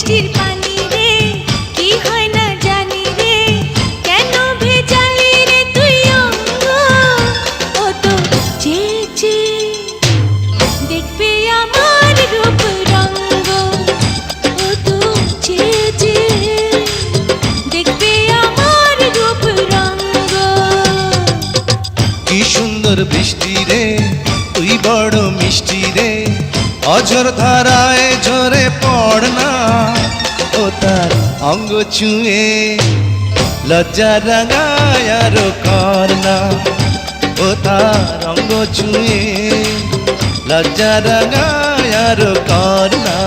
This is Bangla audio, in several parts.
বৃষ্টির পানি রে কি হয় না জানি রে কেন ভেজালি রে তুই অঙ্গ ও তো চেয়েছে দেখবে আমার রূপ রঙ্গ ও তো চেয়েছে দেখবে আমার রূপ রঙ্গ কি সুন্দর বৃষ্টি রে তুই বড় মিষ্টি রে অঝর ধারায় ঝরে পড় না ও তার অঙ্গ ছুঁয়ে লজ্জা রাঙায় আরো কর না ও তার অঙ্গ ছুঁয়ে লজ্জা রাঙায় আরো কর না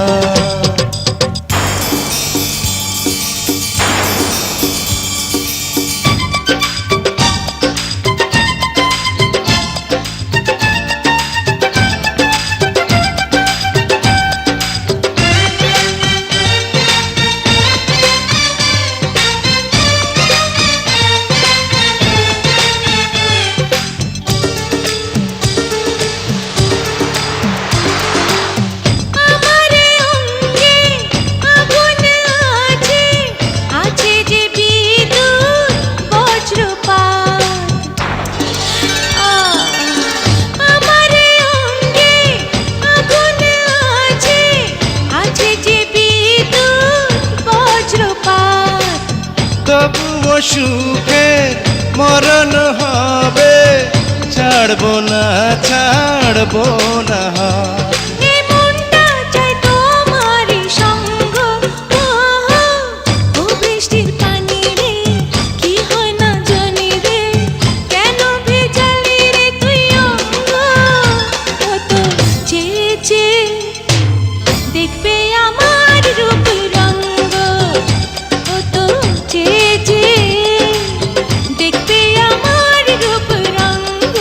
তবুও সুখে মরণ হবে ছাড়বো না বৃষ্টির পানি রে কি হয় না জানি রে কেন ভেজালি রে তুই অঙ্গ ও তো চেয়েছে দেখবে আমার রূপ রঙ্গ ও তো চেয়েছে দেখবে আমার রূপ রঙ্গ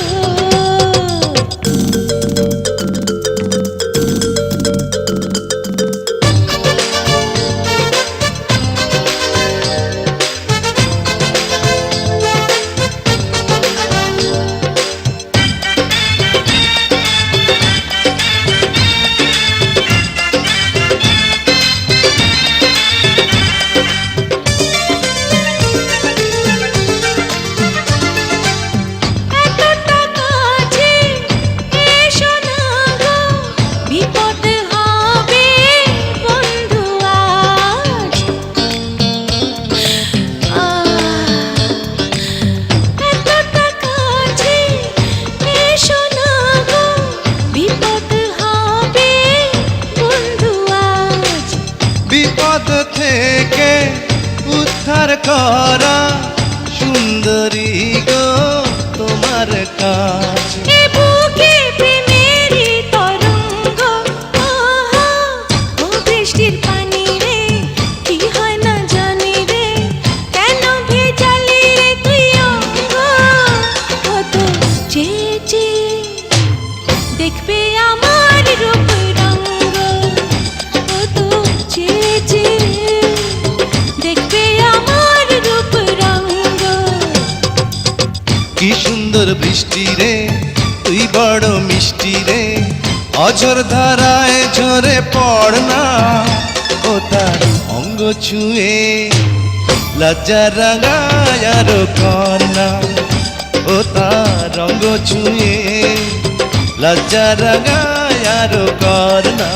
বিপদ থেকে উদ্ধার করা সুন্দরী গো তোমার কাজ বুকে প্রেমেরই তরঙ্গ ও বৃষ্টির পানি রে কি হয় না জানি রে কেন ভেজালি রে তুই অঙ্গ ও তো চেয়েছে দেখবে আমার রূপ রঙ্গ ও তো চেয়েছে দেখবে আমার রূপ রঙ্গ কি সুন্দর বৃষ্টি রে তুই বড় মিষ্টি রে অঝর ধারায় ঝরে পড় না ও তার অঙ্গ ছুঁয়ে লজ্জা রাঙায় আরো কর না ও তার অঙ্গ ছুঁয়ে লজ্জা রাঙায় আরো কর না